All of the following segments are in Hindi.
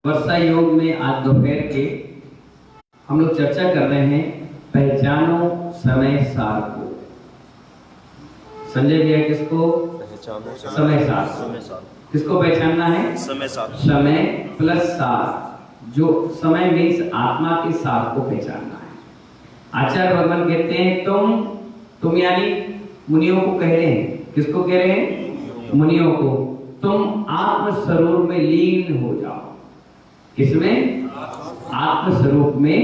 वर्षा योग में आज दोपहर के हम लोग चर्चा कर रहे हैं पहचानो समय सार को। संजय भैया किसको समय सार किसको पहचानना है? समय प्लस सार, जो समय मीन्स आत्मा के सार को पहचानना है। आचार्य भगवान कहते हैं तुम यानी मुनियों को कह रहे हैं। किसको कह रहे हैं? मुनियों को। तुम आत्म स्वरूप में लीन हो जाओ। किसमें? आत्म स्वरूप में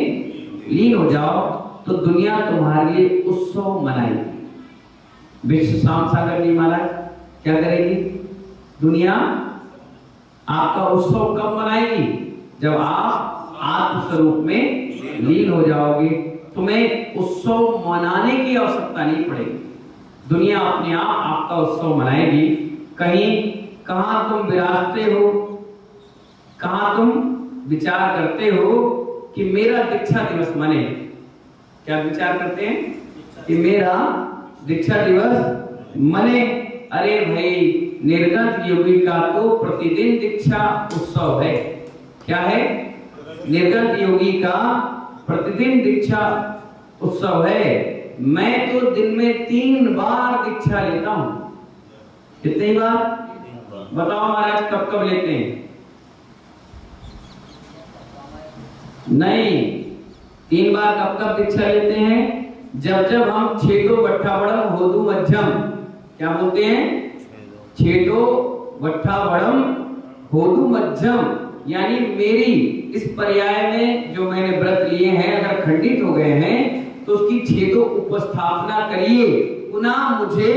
लीन हो जाओ तो दुनिया तुम्हारे लिए उत्सव मनाएगी। विश्व शाम सागर जी महाराज क्या करेगी? दुनिया आपका उत्सव कब मनाएगी? जब आप आत्म स्वरूप में लीन हो जाओगे। तुम्हें उत्सव मनाने की आवश्यकता नहीं पड़ेगी। दुनिया अपने आप आपका उत्सव मनाएगी। कहां तुम विराजते हो, कहां तुम विचार करते हो कि मेरा दीक्षा दिवस मने। क्या विचार करते हैं? कि मेरा दीक्षा दिवस मने। अरे भाई, निर्गत योगी का तो प्रतिदिन दीक्षा उत्सव है। क्या है? निर्गत योगी का प्रतिदिन दीक्षा उत्सव है। मैं तो दिन में 3 बार दीक्षा लेता हूं। कितनी बार? बताओ महाराज, कब कब लेते हैं? नहीं, 3 बार कब कब दीक्षा लेते हैं? जब हम छेदो वट्ठावड़म होदु मध्यम। क्या बोलते हैं? छेदो वट्ठावड़म होदु मध्यम, यानी मेरी इस पर्याय में जो मैंने व्रत लिए हैं अगर खंडित हो गए हैं तो उसकी छेदो उपस्थापना करिए। पुनः मुझे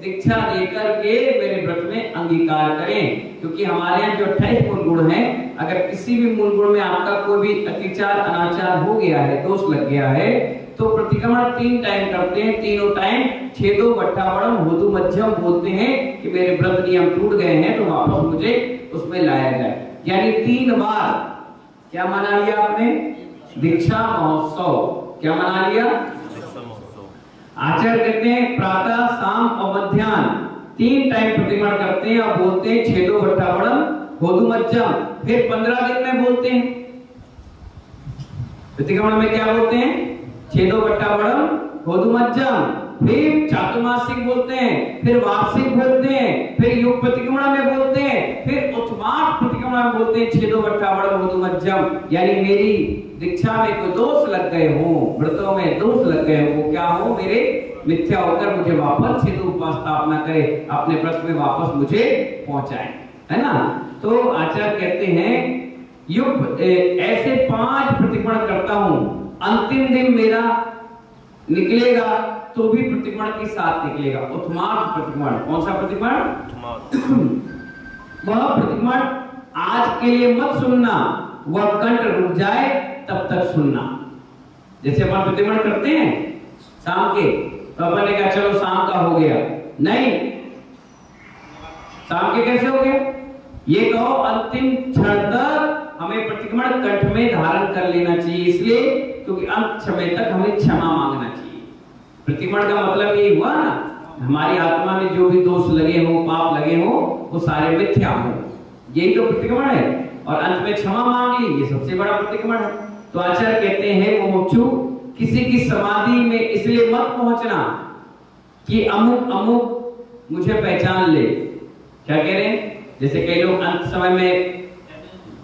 दीक्षा देकर के मेरे व्रत में अंगीकार करें। क्योंकि हमारे यहाँ जो 28 मूल गुण हैं, अगर किसी भी मूल गुण में आपका कोई भी अतिचार अनाचार हो गया है, दोष लग गया है, तो प्रतिक्रमण 3 टाइम करते हैं। तीनों टाइम छेदो वट्ठावड़म होदु मध्यम बोलते हैं कि मेरे व्रत नियम टूट गए हैं तो वापस मुझे उसमें लाया जाए। यानी 3 बार क्या मना लिया आपने? दीक्षा महोत्सव। क्या मना लिया? आचार्य कहते हैं प्रातः शाम और मध्याह्न 3 टाइम प्रतिक्रमण करते हैं और बोलते हैं छेदो वट्ठावड़म होदु मध्यम। फिर 15 दिन में बोलते हैं प्रतिक्रमण में क्या बोलते हैं? छेदो वट्ठावड़म होदु मध्यम। फिर चातुर्मासिक बोलते हैं, फिर वार्षिक बोलते हैं, फिर युग प्रतिक्रमण में बोलते हैं, फिर उत्तमार्थ प्रतिक्रमण में बोलते हैं छेदो वट्ठावड़म होदु मध्यम। यानी मेरी दीक्षा में कोई दोष लग गए हो, व्रतों में दोष लग गए हो, वो क्या हो? मेरे मिथ्या होकर मुझे वापस छेदो उपस्थापना करे, अपने व्रत में वापस मुझे पहुंचाए, है ना? तो आचार्य कहते हैं युग ऐसे 5 प्रतिक्रमण करता हूं, अंतिम दिन मेरा निकलेगा तो भी प्रतिक्रमण के साथ निकलेगा। उत्तमार्थ प्रतिक्रमण। कौन सा प्रतिक्रमण? वह प्रतिक्रमण आज के लिए मत सुनना, वह कंठ रुक जाए तब तक सुनना। जैसे अपन प्रतिक्रमण करते हैं शाम के, तो अपन ने कहा चलो शाम का हो गया। नहीं, शाम के कैसे हो गए? ये कहो अंतिम क्षण तक हमें प्रतिक्रमण कंठ में धारण कर लेना चाहिए। इसलिए क्योंकि अंत समय तक हमें क्षमा मांगना चाहिए। प्रतिक्रमण का मतलब ये हुआ ना, हमारी आत्मा में जो भी दोष लगे हो, पाप लगे हो, वो सारे मिथ्या हो। यही तो प्रतिक्रमण है। और अंत में क्षमा मांग ली, ये सबसे बड़ा प्रतिक्रमण है। तो आचार्य कहते हैं मुमुक्षु, किसी की समाधि में इसलिए मत पहुंचना कि अमुक अमुक मुझे पहचान ले। क्या कह रहे हैं? जैसे कई लोग अंत समय में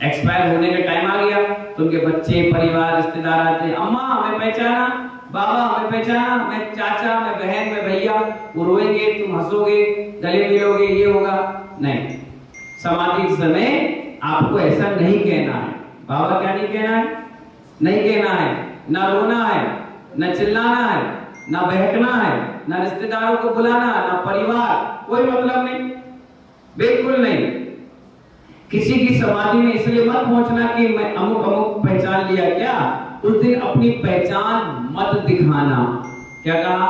एक्सपायर होने का टाइम आ गया तो उनके बच्चे, परिवार, रिश्तेदार आते हैं, अम्मा हमें पहचाना, बाबा हमें पहचाना, मैं चाचा, मैं बहन, मैं भैया। वो रोएंगे, तुम हंसोगे, गले मिलोगे, ये होगा। नहीं, समाधि के समय आपको ऐसा नहीं कहना है। बाबा क्या नहीं कहना है? नहीं कहना है। ना रोना है, ना चिल्लाना है, ना बहकना है, ना रिश्तेदारों को बुलाना, ना परिवार, कोई मतलब नहीं, बिल्कुल नहीं। किसी की समाधि में इसलिए मत पहुंचना कि मैं अमुक अमुक पहचान लिया। क्या? उस दिन अपनी पहचान मत दिखाना। क्या कहा?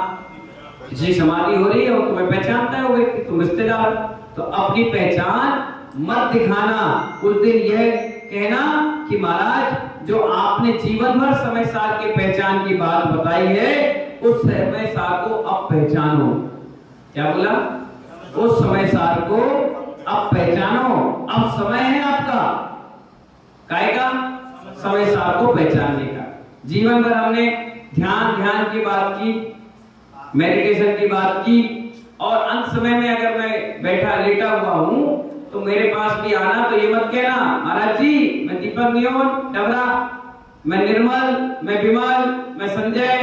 किसी समाधि हो रही है और तुम्हें पहचानता है वो व्यक्ति, तुम रिश्तेदार, तो अपनी पहचान मत दिखाना। उस दिन यह कहना कि महाराज जो आपने जीवन भर समय सार की पहचान की बात बताई है, उस समय सार को अब पहचानो। क्या बोला? उस समय सार को अब पहचानो, अब समय है आपका। काय का? समय सार को पहचानने का। जीवन भर हमने ध्यान की बात की, मेडिटेशन की बात की, और अंत समय में अगर मैं बैठा लेटा हुआ हूं तो मेरे पास भी आना तो ये मत कहना महाराज जी मैं दीपक नियोन डबरा, मैं निर्मल, मैं विमल, मैं संजय,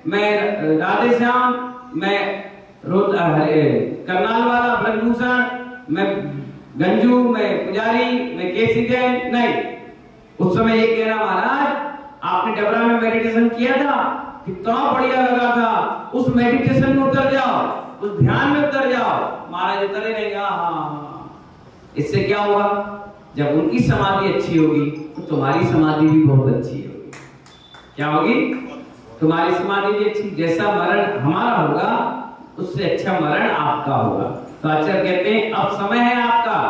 मैं राधे श्याम, मैं करनाल वाला ब्रजभूषण, मैं गंजू, मैं पुजारी, मैं केसी जैन नहीं। उस समय ये कहना महाराज आपने डबरा में मेडिटेशन किया था, कितना बढ़िया लगा था, उस मेडिटेशन में उतर जाओ, उस ध्यान में उतर जाओ। महाराज उतरे रहेगा। हाँ, इससे क्या होगा? जब उनकी समाधि अच्छी होगी तो तुम्हारी समाधि भी बहुत अच्छी होगी। क्या होगी? तुम्हारी समाधि भी अच्छी। जैसा मरण हमारा होगा उससे अच्छा मरण आपका होगा। तो आचार्य कहते हैं अब समय है आपका,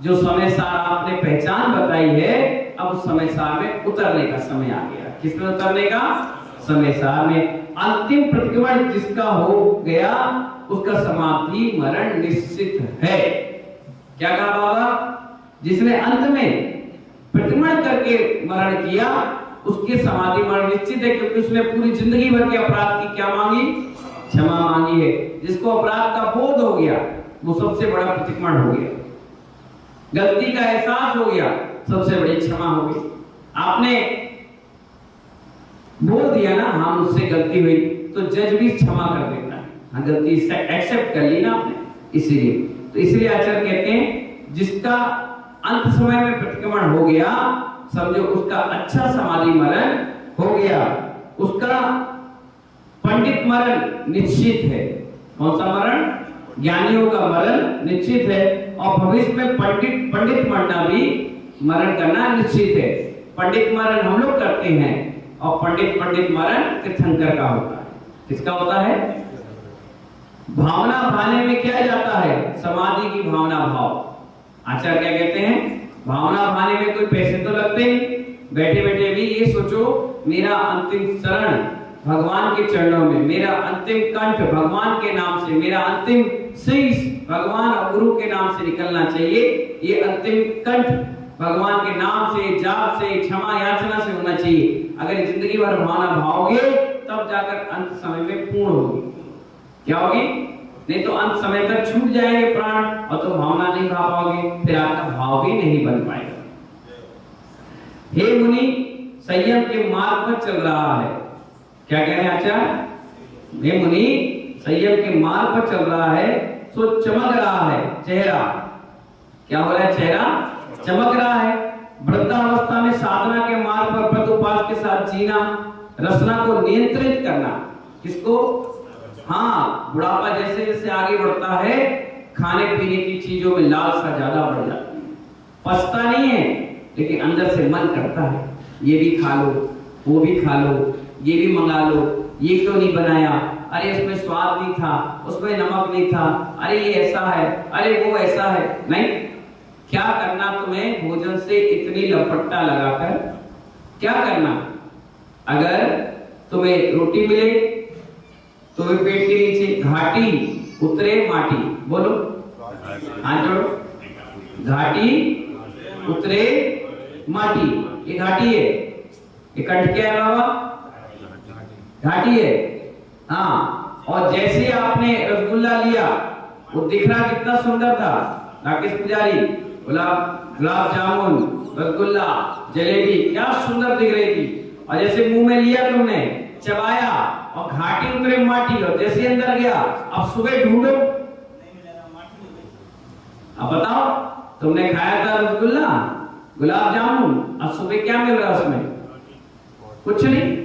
जो समय सार आपने पहचान बताई है, अब उस समय सार में उतरने का समय आ गया। किसमें उतरने का? समय सार में। अंतिम प्रतिक्रमण जिसका हो गया उसका समाधि मरण निश्चित है। क्या कहा बाबा? जिसने अंत में प्रतिक्रमण करके मरण किया उसकी समाधि मरण निश्चित है, क्योंकि उसने पूरी जिंदगी भर के अपराध की क्या मांगी? क्षमा मांगी है। जिसको अपराध का बोध हो गया वो सबसे बड़ा प्रतिक्रमण हो गया। गलती का एहसास हो गया, सबसे बड़ी क्षमा हो गई। आपने बोल दिया ना हाँ मुझसे गलती हुई, तो जज भी क्षमा कर देता है। हाँ गलती एक्सेप्ट कर ली ना आपने, इसीलिए। तो इसलिए आचार्य कहते हैं जिसका अंत समय में प्रतिक्रमण हो गया, समझो उसका अच्छा समाधि मरण हो गया, उसका पंडित मरण निश्चित है। कौन सा मरण? ज्ञानियों का मरण निश्चित है। और भविष्य में पंडित मरना भी, मरण करना निश्चित है। पंडित मरण हम लोग करते हैं और पंडित मरण तीर्थंकर का होता है। किसका होता है? भावना भाने में क्या जाता है? समाधि की भावना भाव। आचार्य क्या कहते हैं? भावना भाने में कोई पैसे तो लगते नहीं। बैठे बैठे भी ये सोचो मेरा अंतिम शरण भगवान के चरणों में, मेरा अंतिम कंठ भगवान के नाम से, मेरा अंतिम शीश भगवान और गुरु के नाम से निकलना चाहिए। ये अंतिम कंठ भगवान के नाम से, जाप से, क्षमा याचना से होना चाहिए। अगर जिंदगी भर भावना भाओगे तब जाकर अंत समय में पूर्ण होगी। क्या होगी? नहीं तो अंत समय तक छूट जाएंगे प्राण और तो भावना नहीं भा पाओगे, फिर आपका भाव भी नहीं बन पाएगा। हे मुनि संयम के मार्ग पर चल रहा है। क्या कह रहे हैं आचार्य? हे मुनि संयम के मार्ग पर चल रहा है, सो चमक रहा है चेहरा। क्या हो रहा है? चेहरा चमक रहा है। वृद्धावस्था में साधना के मार्ग पर व्रत उपवास के साथ जीना, रसना को नियंत्रित करना। किसको? हाँ, बुढ़ापा जैसे जैसे आगे बढ़ता है खाने पीने की चीजों में लालसा ज्यादा बढ़ जाती है। पछता नहीं है लेकिन अंदर से मन करता है ये भी खा लो, वो भी खा लो, ये भी मंगा लो, ये क्यों नहीं बनाया, अरे इसमें स्वाद नहीं था, उसमें नमक नहीं था, अरे ये ऐसा है, अरे वो ऐसा है। नहीं, क्या करना तुम्हें भोजन से इतनी लपट्टा लगाकर? क्या करना? अगर तुम्हें रोटी मिले तो वे पेट के नीचे, घाटी उतरे माटी। बोलो, हाथ जोड़ो। घाटी उतरे माटी, ये घाटी है। ये कंठ क्या है बाबा? घाटी है। हाँ, और जैसे आपने रसगुल्ला लिया, वो दिख रहा कितना सुंदर था, राकेश पुजारी, गुलाब जामुन, रसगुल्ला, जलेबी क्या सुंदर दिख रही थी। और जैसे मुंह में लिया तुमने, चबाया और घाटी उतरे माटी, और जैसे अंदर गया, अब सुबह ढूंढो, अब बताओ तुमने खाया था रसगुल्ला, गुलाब जामुन, अब सुबह क्या मिल रहा उसमें? कुछ नहीं।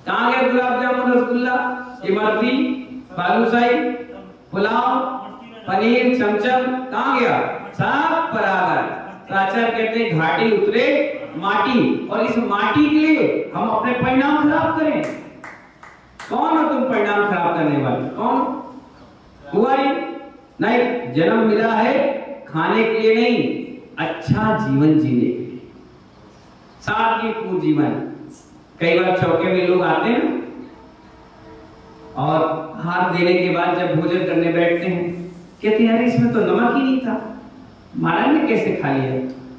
कहां गया गुलाब जामुन, रसगुल्ला, इमरती, बालूशाही, पुलाव, पनीर, चमचम, कहां गया? सब बराबर। आचार्य कहते हैं घाटी उतरे माटी, और इस माटी के लिए हम अपने परिणाम खराब करें? कौन हो तुम परिणाम खराब करने वाले? कौन हुआ? नहीं, जन्म मिला है खाने के लिए नहीं, अच्छा जीवन जीने के लिए, सादगीपूर्ण जीवन। कई बार चौके में लोग आते हैं और हाथ देने के बाद जब भोजन करने बैठते हैं कहते हैं इसमें तो नमक ही नहीं था, महाराज ने कैसे खा लिया?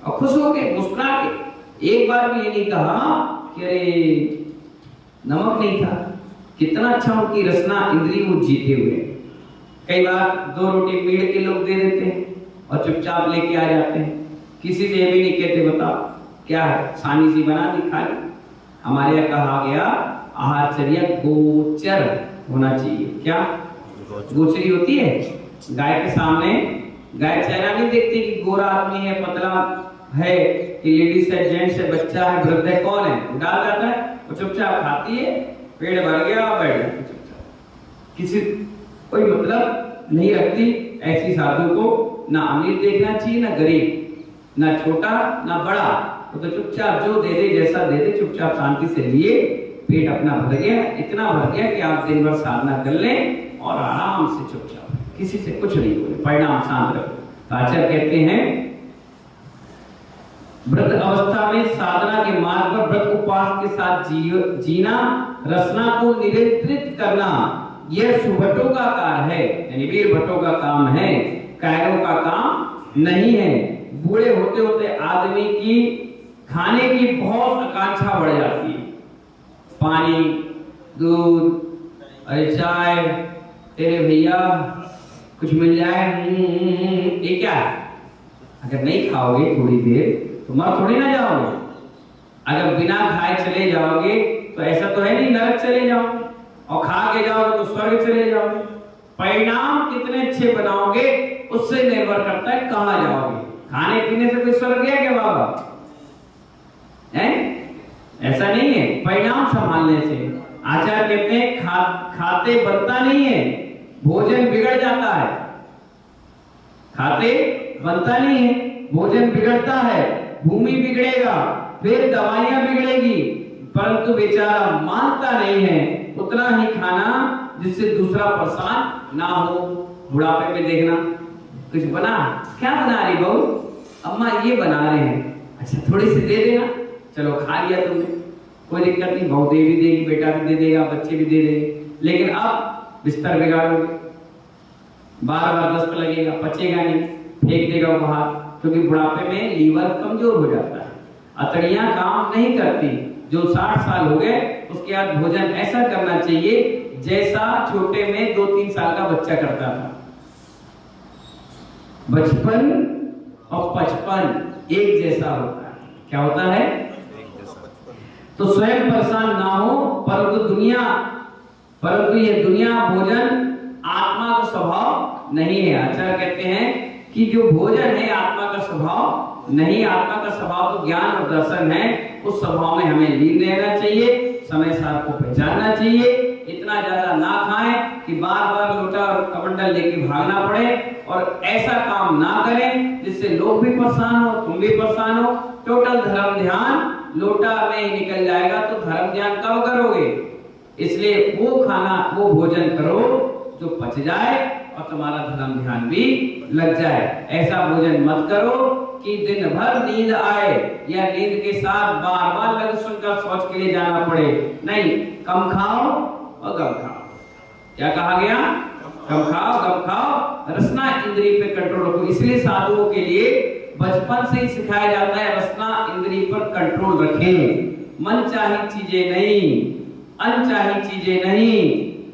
और खुश होके मुस्कुरा के एक बार भी ये नहीं कहा कि अरे नमक नहीं था। कितना अच्छा उनकी रसना इंद्री वो जीते हुए। कई बार 2 रोटी मीड़ के लोग दे देते हैं और चुपचाप लेके आ जाते हैं, किसी से ये भी नहीं कहते बताओ क्या है, सानी सी बना दी खा ली। हमारे यहाँ कहा गया आहारचर्या गोचर होना चाहिए। क्या गोचरी होती है? गाय के सामने गाय चेहरा नहीं देखती कि गोरा आदमी है, पतला है, कि लेडीज है, जेंट्स है, बच्चा है, वृद्ध है, कौन है, डाल जाता है, वो चुपचाप खाती है, पेट भर गया और बैठ जाती चुपचाप, किसी कोई मतलब नहीं रखती। ऐसी साधु को ना अमीर देखना चाहिए, ना गरीब, ना छोटा ना बड़ा, तो चुपचाप जो दे दे, जैसा दे दे, चुपचाप शांति से लिए, पेट अपना भर गया, इतना भर गया कि आप दिन भर साधना कर लें और आराम से चुपचाप, किसी से कुछ नहीं बोले, परिणाम शांत रखो। आचार्य कहते हैं व्रत अवस्था में साधना के मार्ग पर व्रत उपवास के साथ जीना, रसना को नियंत्रित करना, यह सुभटों का कार्य है, यानी वीर भट्टों का काम है, कायरों का काम नहीं है। बूढ़े होते होते आदमी की खाने की बहुत आकांक्षा बढ़ जाती है। पानी, दूध, अरे चाय, तेरे भैया कुछ मिल जाए, ये क्या है? अगर नहीं खाओगे थोड़ी देर तो मर थोड़ी ना जाओगे। अगर बिना खाए चले जाओगे तो ऐसा तो है नहीं नरक चले जाओगे, और खा के जाओगे तो स्वर्ग चले जाओगे। परिणाम कितने अच्छे बनाओगे उससे निर्भर करता है कहां जाओगे। खाने पीने से कोई स्वर्ग गया क्या बाबा? है? ऐसा नहीं है, परिणाम संभालने से। आचार्य कहते हैं खाते बनता नहीं है, भोजन बिगड़ जाता है। खाते बनता नहीं है, भोजन बिगड़ता है, भूमि बिगड़ेगा, फिर दवाइयां बिगड़ेगी, परंतु बेचारा मानता नहीं है उतना ही खाना जिससे दूसरा परेशान ना हो। बुढ़ापे में देखना कुछ बना, क्या बना रही बहू? अम्मा ये बना रहे हैं, अच्छा थोड़ी सी दे देना, चलो खा लिया तुमने, कोई दिक्कत नहीं, बहू दे भी देगी, बेटा भी दे देगा, बच्चे भी दे देंगे। लेकिन अब बिस्तर बिगाड़ोगे, बार बार दस्त लगेगा, पचेगा नहीं, फेंक देगा बाहर, क्योंकि बुढ़ापे में लीवर कमजोर हो जाता है, अतड़ियां काम नहीं करती। जो 60 साल हो गए उसके बाद भोजन ऐसा करना चाहिए जैसा छोटे में 2-3 साल का बच्चा करता था। बचपन और 55 एक जैसा होता है। क्या होता है? तो स्वयं परेशान ना हो, परंतु ये दुनिया भोजन आत्मा का स्वभाव नहीं है। आचार्य कहते हैं कि जो भोजन है आत्मा का स्वभाव नहीं, आत्मा का स्वभाव तो ज्ञान और दर्शन है। उस स्वभाव में हमें लीन रहना चाहिए, समय सार को पहचानना चाहिए, इतना ज्यादा ना खाएं कि बार बार लोटा और कमंडल लेके भागना पड़े, और ऐसा काम ना करें जिससे लोग भी परेशान हो, तुम भी परेशान हो। टोटल धर्म ध्यान लोटा में निकल जाएगा तो धर्म ध्यान कब करोगे? इसलिए वो खाना, वो भोजन करो जो पच जाए और तुम्हारा धर्म ध्यान भी लग जाए। ऐसा भोजन मत करो कि दिन भर नींद आए या नींद के साथ बार बार लघु का शौच के लिए जाना पड़े। नहीं, कम खाओ और गम खाओ। क्या कहा गया? कम खाओ गम खाओ, रसना इंद्रिय पे कंट्रोल रखो। इसलिए साधुओं के लिए बचपन से ही सिखाया जाता है रसना इंद्रिय पर कंट्रोल रखें। मनचाही चीजें नहीं, अनचाही चीजें नहीं,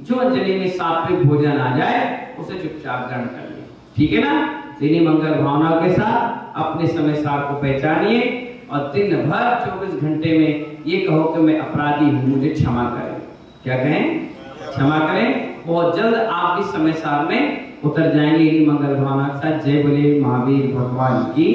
जो अंजलि में सात्विक भोजन आ जाए उसे चुपचाप ग्रहण कर ले। ठीक है ना? इन्हीं मंगल भावना के साथ अपने समय सार को पहचानिए और दिन भर 24 घंटे में ये कहो कि मैं अपराधी हूं, मुझे क्षमा करें। क्या कहें? क्षमा करें। बहुत जल्द आप इस समय सार में उतर जाएंगे इन्हीं मंगल भावना के साथ। जय बोले महावीर भगवान की।